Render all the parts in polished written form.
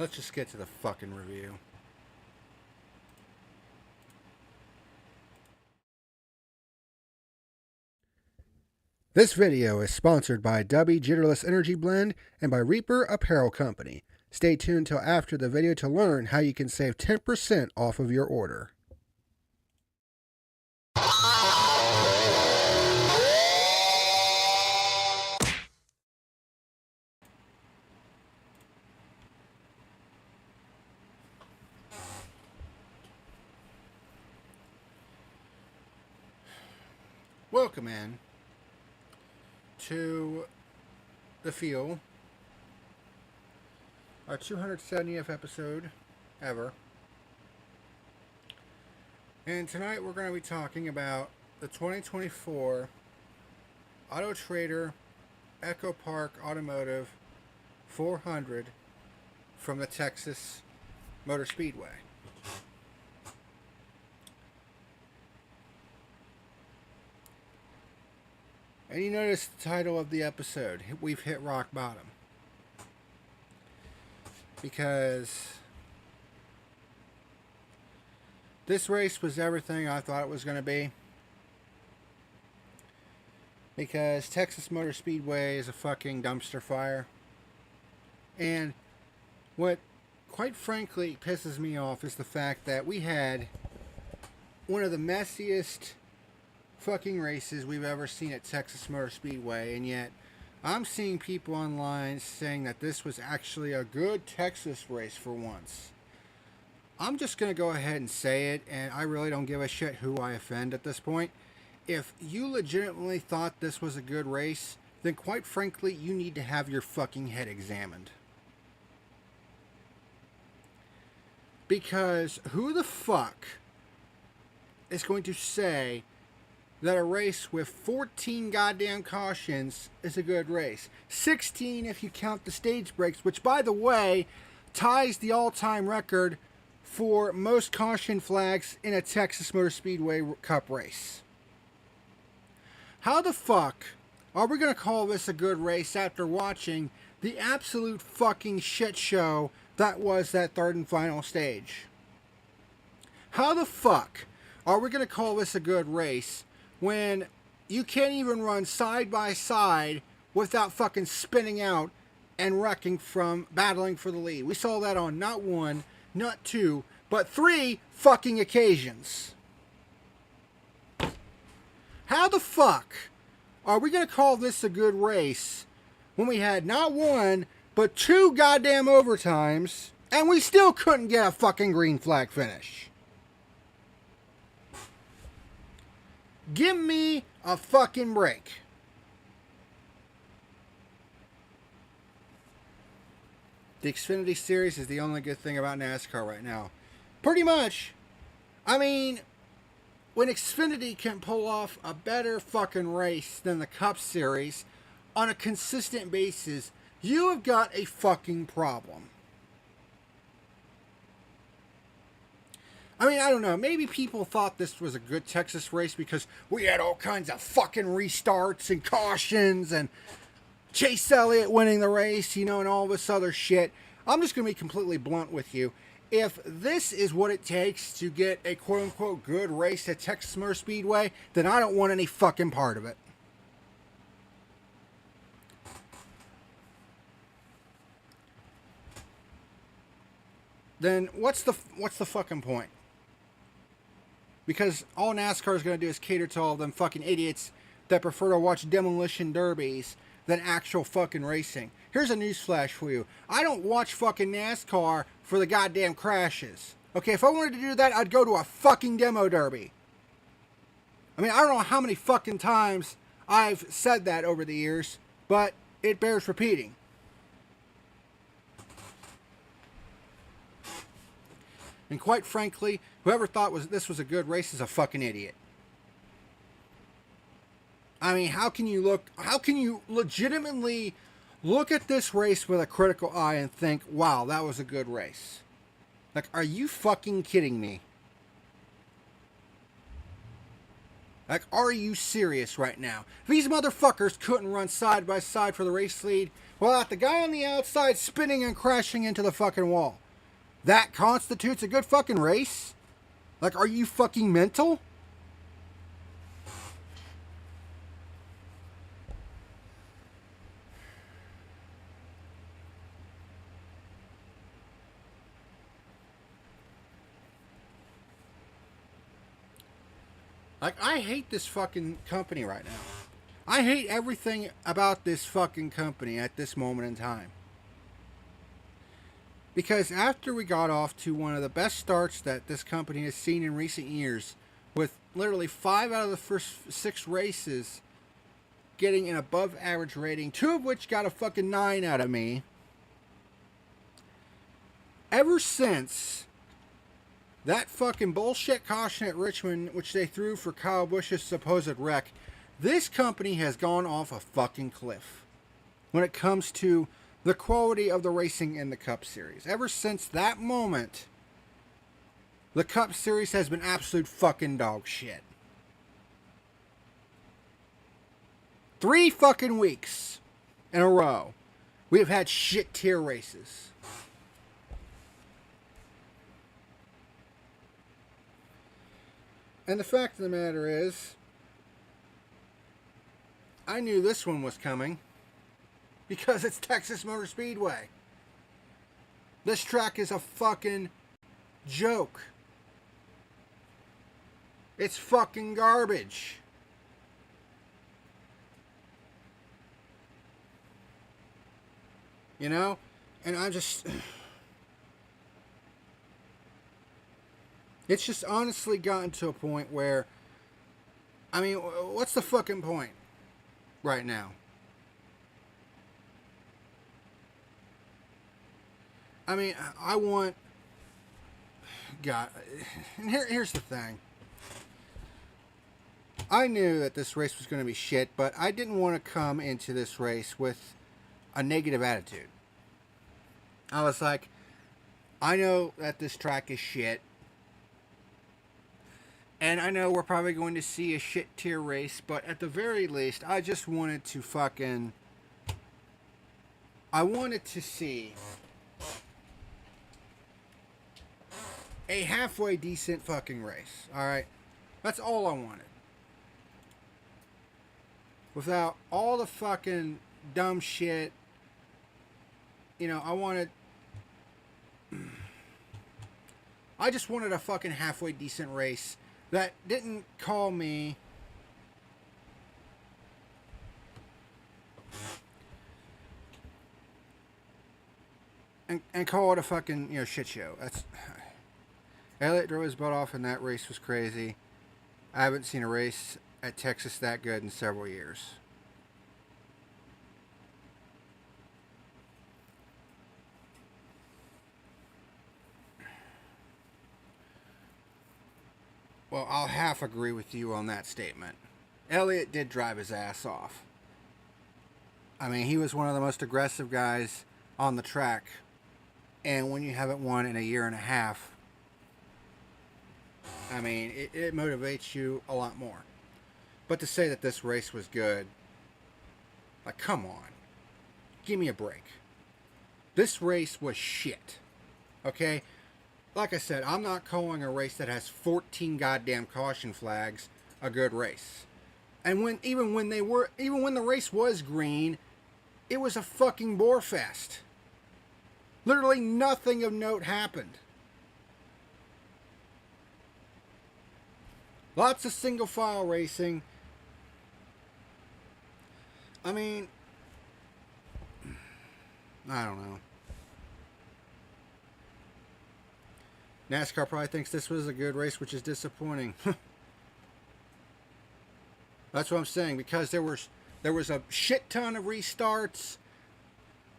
Let's just get to the fucking review. This video is sponsored by Dubby Jitterless Energy Blend and by Reaper Apparel Company. Stay tuned till after the video to learn how you can save 10% off of your order. Welcome in to the field, our 270th episode ever. And tonight we're going to be talking about the 2024 AutoTrader EchoPark Automotive 400 from the Texas Motor Speedway. And you notice the title of the episode, We've Hit Rock Bottom. Because this race was everything I thought it was going to be. Because Texas Motor Speedway is a fucking dumpster fire. And what, quite frankly, pisses me off is the fact that we had one of the messiest fucking races we've ever seen at Texas Motor Speedway, and yet I'm seeing people online saying that this was actually a good Texas race for once. I'm just going to go ahead and say it, and I really don't give a shit who I offend at this point. If you legitimately thought this was a good race, then quite frankly, you need to have your fucking head examined. Because who the fuck is going to say that a race with 14 goddamn cautions is a good race? 16 if you count the stage breaks, which, by the way, ties the all-time record for most caution flags in a Texas Motor Speedway Cup race. How the fuck are we going to call this a good race after watching the absolute fucking shit show that was that third and final stage? How the fuck are we going to call this a good race when you can't even run side by side without fucking spinning out and wrecking from battling for the lead? We saw that on not one, not two, but 3 fucking occasions. How the fuck are we going to call this a good race when we had not one, but 2 goddamn overtimes, and we still couldn't get a fucking green flag finish? Give me a fucking break. The Xfinity Series is the only good thing about NASCAR right now. Pretty much. I mean, when Xfinity can pull off a better fucking race than the Cup Series on a consistent basis, you have got a fucking problem. I mean, I don't know. Maybe people thought this was a good Texas race because we had all kinds of fucking restarts and cautions and Chase Elliott winning the race, you know, and all this other shit. I'm just going to be completely blunt with you. If this is what it takes to get a quote-unquote good race at Texas Motor Speedway, then I don't want any fucking part of it. Then what's the fucking point? Because all NASCAR is going to do is cater to all them fucking idiots that prefer to watch demolition derbies than actual fucking racing. Here's a newsflash for you. I don't watch fucking NASCAR for the goddamn crashes. Okay, if I wanted to do that, I'd go to a fucking demo derby. I mean, I don't know how many fucking times I've said that over the years, but it bears repeating. And quite frankly, whoever thought this was a good race is a fucking idiot. I mean, how can you legitimately look at this race with a critical eye and think, wow, that was a good race? Like, are you fucking kidding me? Like, are you serious right now? These motherfuckers couldn't run side by side for the race lead without the guy on the outside spinning and crashing into the fucking wall. That constitutes a good fucking race? Like, are you fucking mental? Like, I hate this fucking company right now. I hate everything about this fucking company at this moment in time. Because after we got off to one of the best starts that this company has seen in recent years, with literally 5 out of the first 6 races getting an above average rating, 2 of which got a fucking 9 out of me. Ever since that fucking bullshit caution at Richmond, which they threw for Kyle Busch's supposed wreck, this company has gone off a fucking cliff when it comes to the quality of the racing in the Cup Series. Ever since that moment, the Cup Series has been absolute fucking dog shit. 3 fucking weeks in a row, we have had shit tier races. And the fact of the matter is, I knew this one was coming because it's Texas Motor Speedway. This track is a fucking joke. It's fucking garbage. You know? And I just... It's just honestly gotten to a point where, I mean, what's the fucking point right now? I mean, I want, God, and here's the thing. I knew that this race was going to be shit, but I didn't want to come into this race with a negative attitude. I was like, I know that this track is shit. And I know we're probably going to see a shit tier race, but at the very least, I just wanted to fucking... I wanted to see a halfway decent fucking race, alright? That's all I wanted. Without all the fucking dumb shit, you know, I just wanted a fucking halfway decent race that didn't call me and call it a fucking, you know, shit show. That's Elliott drove his butt off, and that race was crazy. I haven't seen a race at Texas that good in several years. Well, I'll half agree with you on that statement. Elliott did drive his ass off. I mean, he was one of the most aggressive guys on the track. And when you haven't won in a year and a half, I mean, it motivates you a lot more. But to say that this race was good, like, come on. Give me a break. This race was shit. Okay? Like I said, I'm not calling a race that has 14 goddamn caution flags a good race. And even when the race was green, it was a fucking bore fest. Literally nothing of note happened. Lots of single file racing. I mean, I don't know. NASCAR probably thinks this was a good race, which is disappointing. That's what I'm saying, because there was a shit ton of restarts,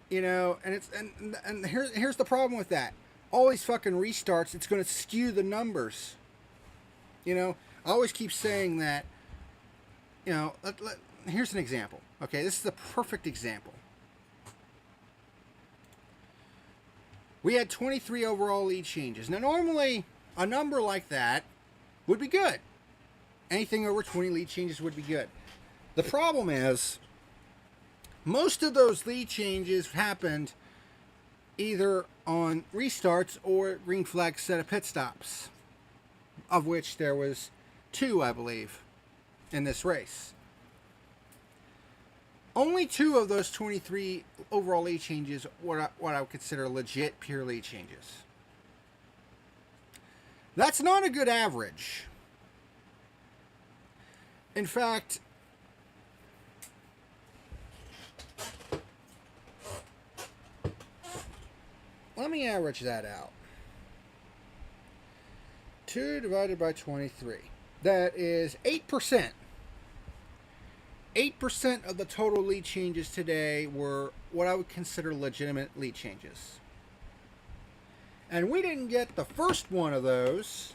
you know, and here's the problem with that. All these fucking restarts, it's going to skew the numbers. You know, I always keep saying that, you know, here's an example. Okay, this is the perfect example. We had 23 overall lead changes. Now, normally, a number like that would be good. Anything over 20 lead changes would be good. The problem is, most of those lead changes happened either on restarts or green flag set of pit stops, of which there was 2, I believe, in this race. Only 2 of those 23 overall lead changes were what I would consider legit pure lead changes. That's not a good average. In fact, let me average that out. 2 divided by 23. That is 8%. 8% of the total lead changes today were what I would consider legitimate lead changes. And we didn't get the first one of those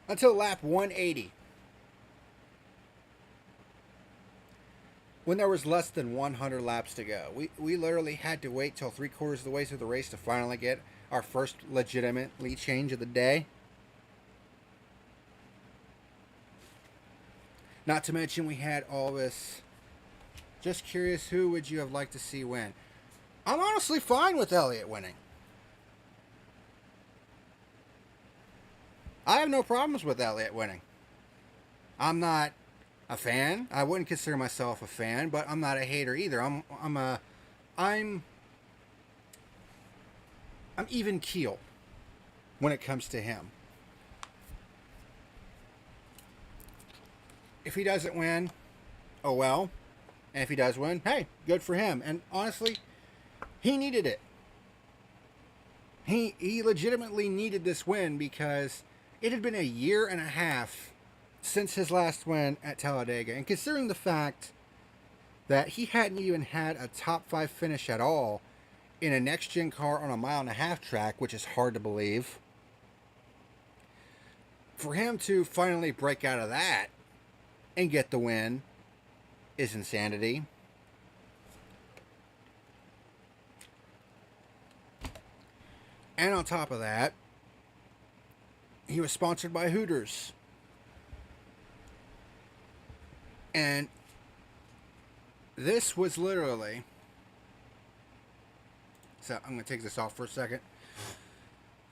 until lap 180. When there was less than 100 laps to go. We literally had to wait till 3/4 of the way through the race to finally get our first legitimate lead change of the day. Not to mention we had all this. Just curious, who would you have liked to see win? I'm honestly fine with Elliott winning. I have no problems with Elliott winning. I'm not a fan. I wouldn't consider myself a fan, but I'm not a hater either. I'm even keel when it comes to him. If he doesn't win, oh well. And if he does win, hey, good for him. And honestly, he needed it. He legitimately needed this win because it had been a year and a half since his last win at Talladega. And considering the fact that he hadn't even had a top 5 finish at all in a next-gen car on a 1.5 mile track, which is hard to believe, for him to finally break out of that and get the win is insanity. And on top of that, he was sponsored by Hooters. And this was literally... So I'm going to take this off for a second.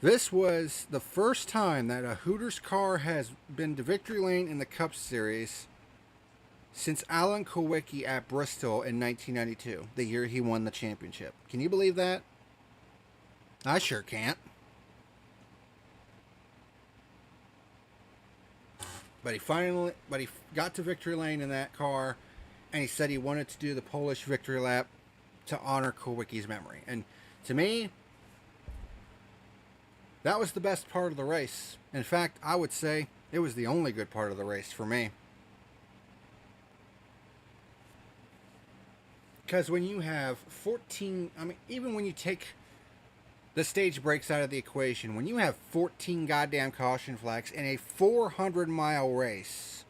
This was the first time that a Hooters car has been to victory lane in the Cup Series since Alan Kulwicki at Bristol in 1992, the year he won the championship. Can you believe that? I sure can't. But he got to victory lane in that car, and he said he wanted to do the Polish victory lap to honor Kulwicki's memory. And to me, that was the best part of the race. In fact, I would say it was the only good part of the race for me. Because when you have 14, even when you take the stage breaks out of the equation, when you have 14 goddamn caution flags in a 400-mile race,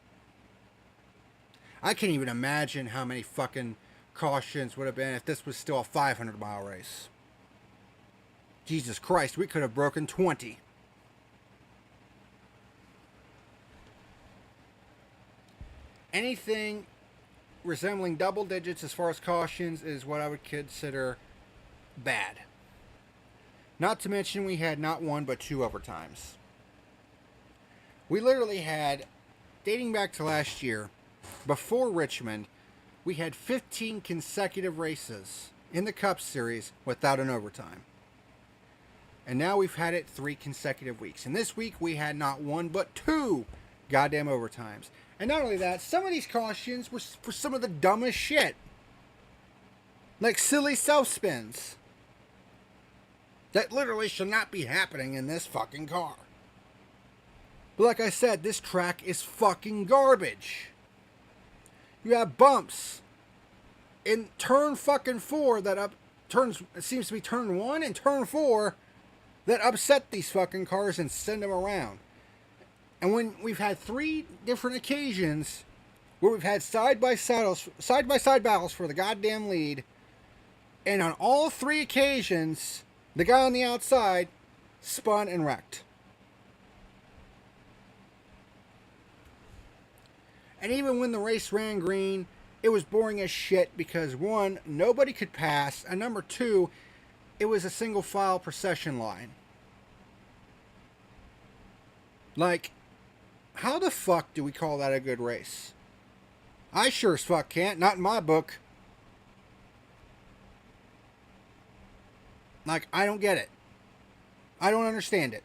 I can't even imagine how many fucking cautions would have been if this was still a 500-mile race. Jesus Christ, we could have broken 20. Anything resembling double digits as far as cautions is what I would consider bad. Not to mention we had not 1 but 2 overtimes. We literally had, dating back to last year, before Richmond, we had 15 consecutive races in the Cup Series without an overtime. And now we've had it 3 consecutive weeks. And this week we had not 1 but 2 goddamn overtimes. And not only that, some of these cautions were for some of the dumbest shit. Like silly self-spins. That literally should not be happening in this fucking car. But like I said, this track is fucking garbage. You have bumps in turn fucking 4 that it seems to be turn 1 and turn 4 that upset these fucking cars and send them around. And when we've had 3 different occasions where we've had side-by-side battles for the goddamn lead, and on all 3 occasions, the guy on the outside spun and wrecked. And even when the race ran green, it was boring as shit because one, nobody could pass, and number two, it was a single file procession line. Like, how the fuck do we call that a good race? I sure as fuck can't, not in my book. Like, I don't get it. I don't understand it.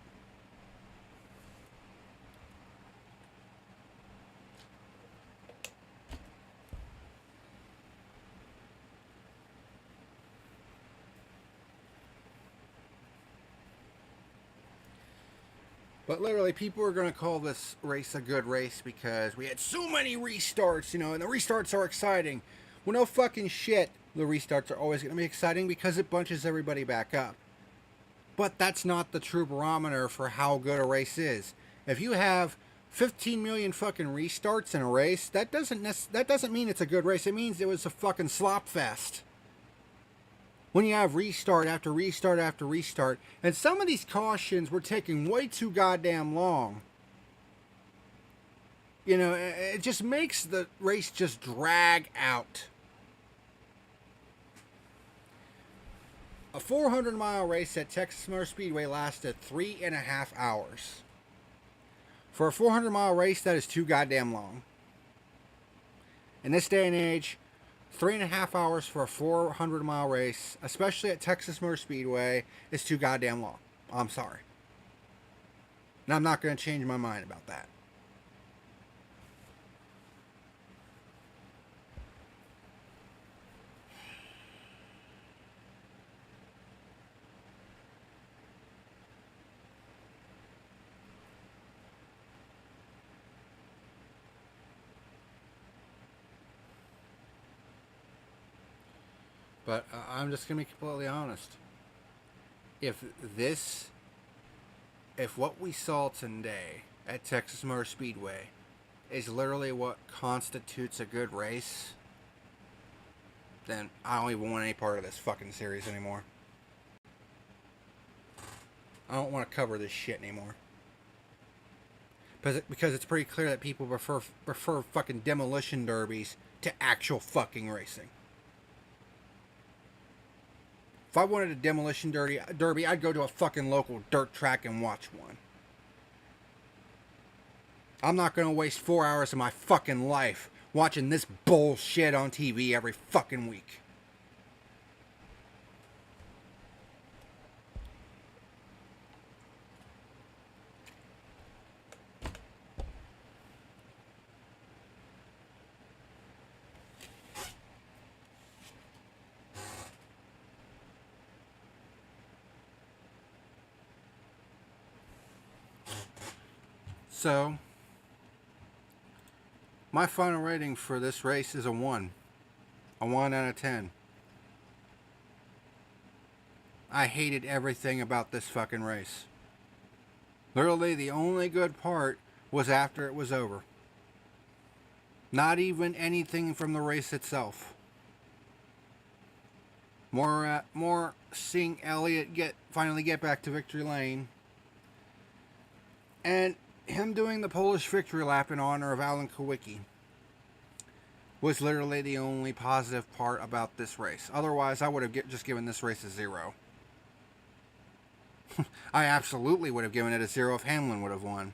But literally, people are going to call this race a good race because we had so many restarts, you know, and the restarts are exciting. Well, no fucking shit. The restarts are always going to be exciting because it bunches everybody back up. But that's not the true barometer for how good a race is. If you have 15 million fucking restarts in a race, that doesn't mean it's a good race. It means it was a fucking slop fest. When you have restart after restart after restart, and some of these cautions were taking way too goddamn long. You know, it just makes the race just drag out. A 400-mile race at Texas Motor Speedway lasted 3.5 hours. For a 400-mile race, that is too goddamn long. In this day and age, 3.5 hours for a 400-mile race, especially at Texas Motor Speedway, is too goddamn long. I'm sorry. And I'm not going to change my mind about that. But I'm just going to be completely honest. If what we saw today at Texas Motor Speedway is literally what constitutes a good race, then I don't even want any part of this fucking series anymore. I don't want to cover this shit anymore. Because it's pretty clear that people prefer fucking demolition derbies to actual fucking racing. If I wanted a demolition derby, I'd go to a fucking local dirt track and watch one. I'm not going to waste 4 hours of my fucking life watching this bullshit on TV every fucking week. So, my final rating for this race is a 1. A 1 out of 10. I hated everything about this fucking race. Literally, the only good part was after it was over. Not even anything from the race itself. More seeing Elliott finally get back to victory lane. And him doing the Polish victory lap in honor of Alan Kowicki was literally the only positive part about this race. Otherwise, I would have just given this race a 0. I absolutely would have given it a 0 if Hamlin would have won.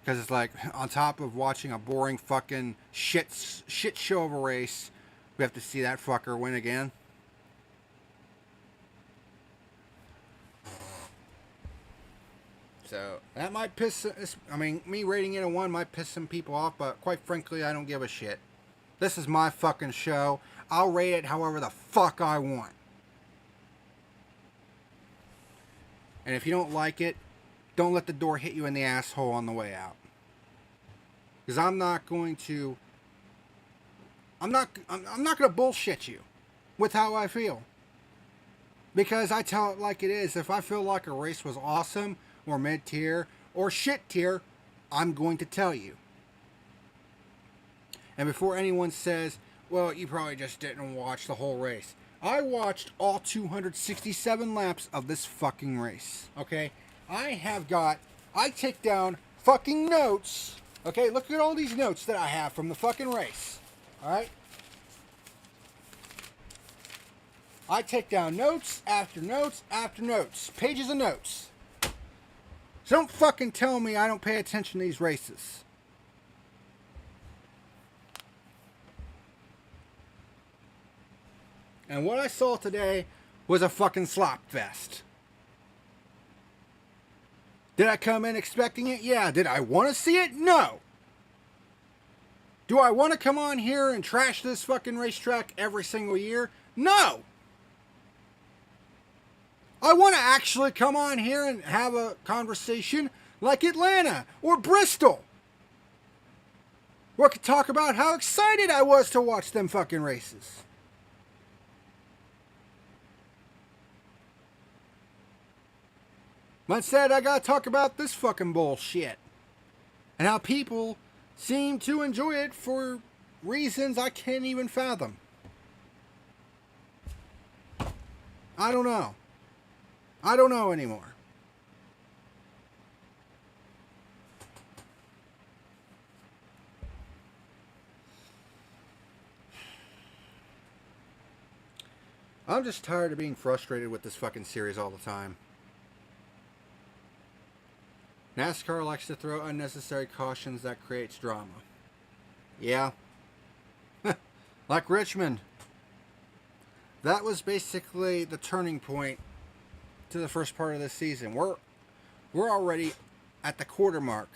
Because it's like, on top of watching a boring fucking shit show of a race, we have to see that fucker win again. So, that might piss... me rating it a 1 might piss some people off, but quite frankly, I don't give a shit. This is my fucking show. I'll rate it however the fuck I want. And if you don't like it, don't let the door hit you in the asshole on the way out. Because I'm not going to... I'm not going to bullshit you with how I feel. Because I tell it like it is. If I feel like a race was awesome, or mid-tier, or shit-tier, I'm going to tell you. And before anyone says, well, you probably just didn't watch the whole race. I watched all 267 laps of this fucking race. Okay? I take down fucking notes. Okay? Look at all these notes that I have from the fucking race. Alright? I take down notes after notes after notes. Pages of notes. So don't fucking tell me I don't pay attention to these races. And what I saw today was a fucking slop fest. Did I come in expecting it? Yeah. Did I want to see it? No. Do I want to come on here and trash this fucking racetrack every single year? No. I want to actually come on here and have a conversation like Atlanta or Bristol, where I could talk about how excited I was to watch them fucking races. But instead, I gotta talk about this fucking bullshit. And how people seem to enjoy it for reasons I can't even fathom. I don't know. I don't know anymore. I'm just tired of being frustrated with this fucking series all the time. NASCAR likes to throw unnecessary cautions that creates drama. Yeah. Like Richmond. That was basically the turning point to the first part of this season. We're already at the quarter mark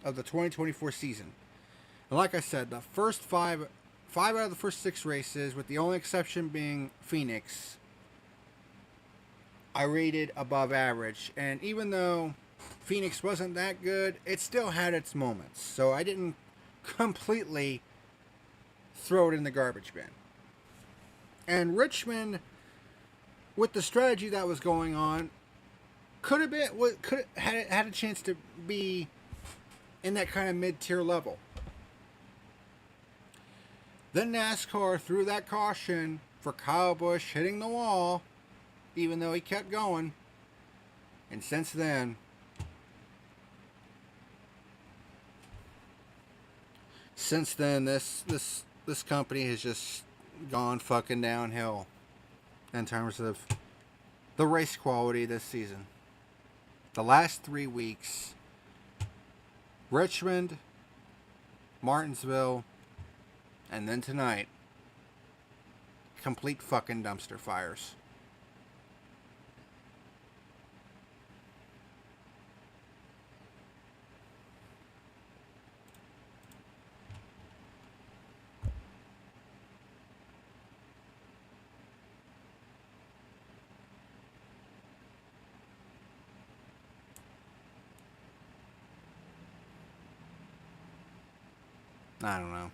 of the 2024 season. And like I said, the first five out of the first 6 races, with the only exception being Phoenix, I rated above average. And even though Phoenix wasn't that good, it still had its moments. So I didn't completely throw it in the garbage bin. And Richmond, with the strategy that was going on, could have had a chance to be in that kind of mid-tier level. Then NASCAR threw that caution for Kyle Busch hitting the wall, even though he kept going. And since then, this company has just gone fucking downhill in terms of the race quality this season. The last 3 weeks, Richmond, Martinsville, and then tonight, complete fucking dumpster fires. I don't know.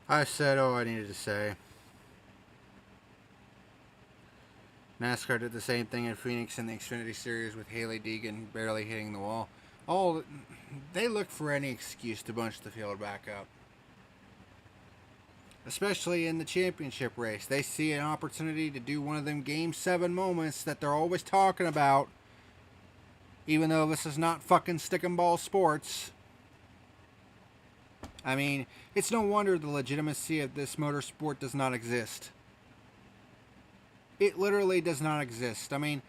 I said all I needed to say. NASCAR did the same thing in Phoenix in the Xfinity Series with Haley Deegan barely hitting the wall. They look for any excuse to bunch the field back up. Especially in the championship race. They see an opportunity to do one of them Game 7 moments that they're always talking about. Even though this is not fucking stick and ball sports. I mean, it's no wonder the legitimacy of this motorsport does not exist. It literally does not exist. I mean,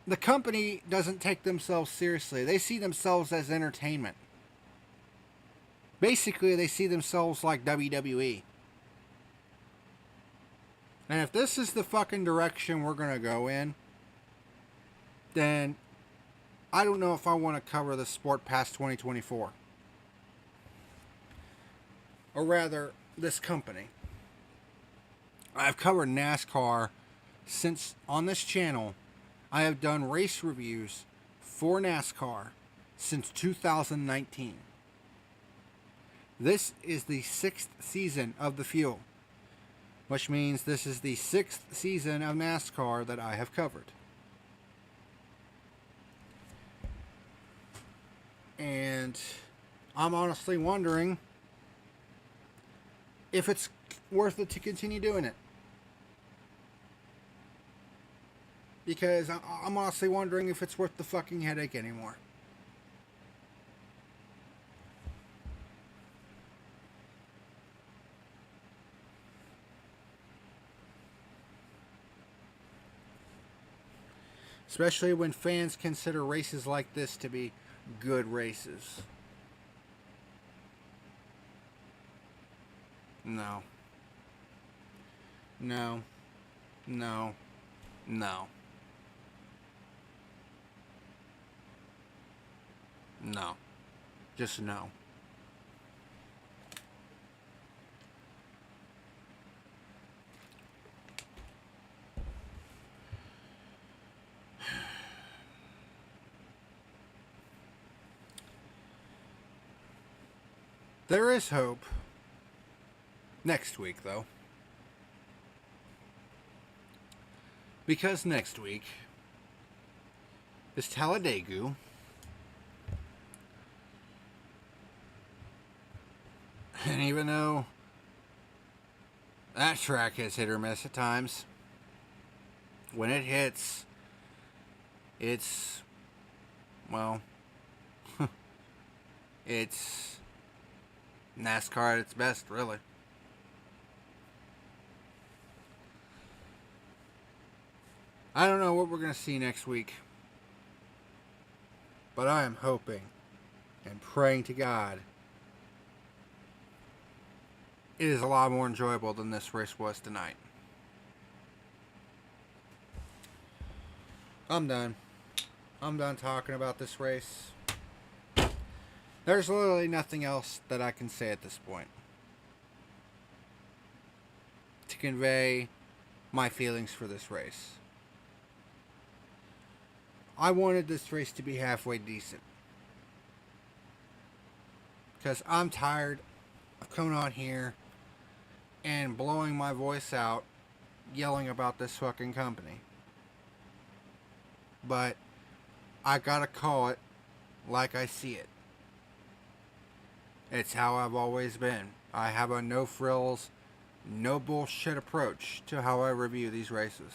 the company doesn't take themselves seriously. They see themselves as entertainment. Basically, they see themselves like WWE. And if this is the fucking direction we're going to go in, then I don't know if I want to cover the sport past 2024. Or rather, this company. I've covered NASCAR since on this channel. I have done race reviews for NASCAR since 2019. This is the 6th season of the Fuel, which means this is the 6th season of NASCAR that I have covered. And I'm honestly wondering if it's worth it to continue doing it. because I'm honestly wondering if it's worth the fucking headache anymore. Especially when fans consider races like this to be good races. No. No. No. No. No. Just no. There is hope. Next week, though. Because next week is Talladega. And even though that track is hit or miss at times, when it hits, it's, well, it's NASCAR at its best, really. I don't know what we're going to see next week, but I am hoping and praying to God it is a lot more enjoyable than this race was tonight. I'm done. I'm done talking about this race. There's literally nothing else that I can say at this point to convey my feelings for this race. I wanted this race to be halfway decent, because I'm tired of coming on here and blowing my voice out yelling about this fucking company. But I gotta call it like I see it. It's how I've always been. I have a no frills, no bullshit approach to how I review these races.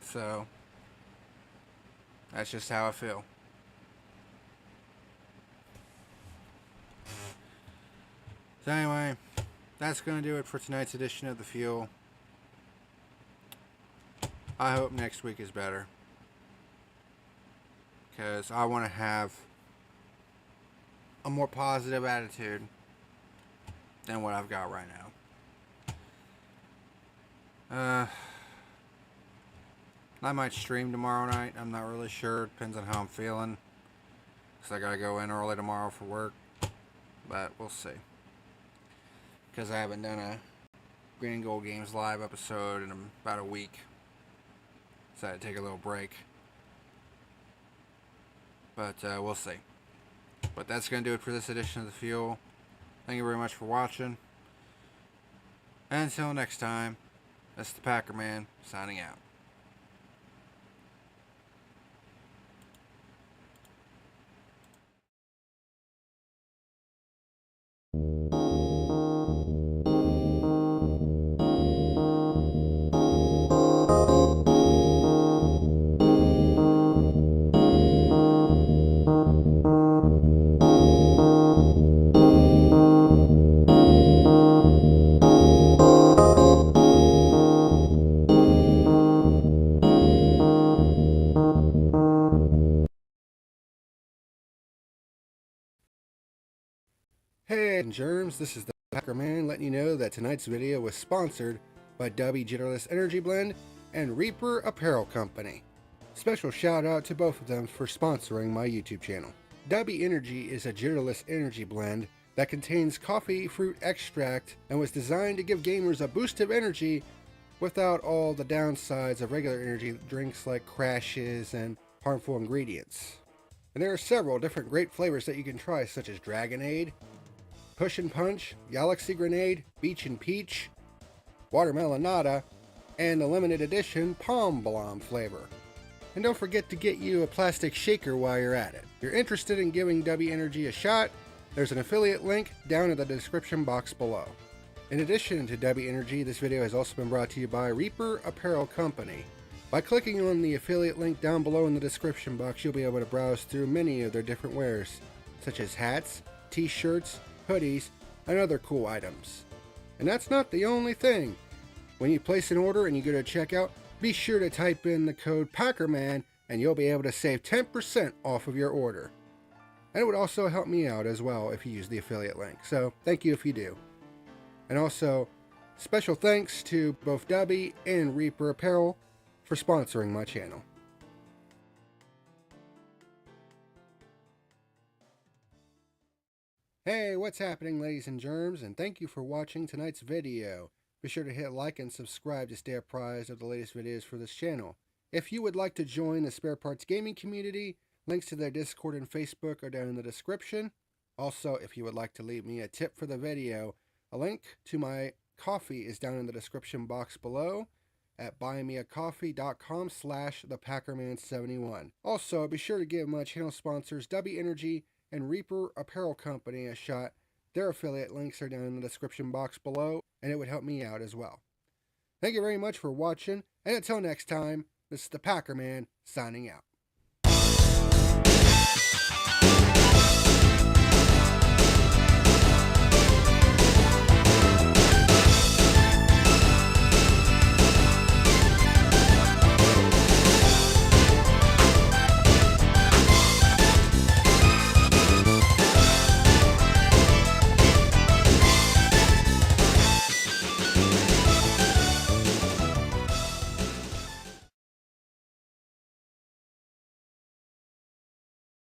So that's just how I feel. So anyway, that's going to do it for tonight's edition of The Fuel. I hope next week is better, because I want to have a more positive attitude than what I've got right now. I might stream tomorrow night. I'm not really sure. Depends on how I'm feeling, because I got to go in early tomorrow for work. But we'll see, because I haven't done a Green and Gold Games live episode in about a week. So I had to take a little break. But we'll see. But that's going to do it for this edition of The Fuel. Thank you very much for watching. And until next time, this is the PackerMan signing out. Hey germs, this is the PackerMan letting you know that tonight's video was sponsored by W Jitterless Energy Blend and Reaper Apparel Company. Special shout out to both of them for sponsoring my YouTube channel. W Energy is a jitterless energy blend that contains coffee fruit extract and was designed to give gamers a boost of energy without all the downsides of regular energy drinks like crashes and harmful ingredients. And there are several different great flavors that you can try, such as Dragonade, Push and Punch, Galaxy Grenade, Beach and Peach, Watermelonada, and the limited edition Palm Blom flavor. And don't forget to get you a plastic shaker while you're at it. If you're interested in giving W Energy a shot, there's an affiliate link down in the description box below. In addition to Debbie Energy, this video has also been brought to you by Reaper Apparel Company. By clicking on the affiliate link down below in the description box, you'll be able to browse through many of their different wares, such as hats, t-shirts, hoodies, and other cool items. And that's not the only thing. When you place an order and you go to checkout, be sure to type in the code PackerMan and you'll be able to save 10% off of your order. And it would also help me out as well if you use the affiliate link, so thank you if you do. And also, special thanks to both Debbie and Reaper Apparel for sponsoring my channel. Hey, what's happening, ladies and germs, and thank you for watching tonight's video. Be sure to hit like and subscribe to stay apprised of the latest videos for this channel. If you would like to join the Spare Parts Gaming community, links to their Discord and Facebook are down in the description. Also, if you would like to leave me a tip for the video, a link to my coffee is down in the description box below at buymeacoffee.com/thepackerman71. Also, be sure to give my channel sponsors Debbie Energy and Reaper Apparel Company a shot. Their affiliate links are down in the description box below, and it would help me out as well. Thank you very much for watching, and until next time, this is the PackerMan signing out.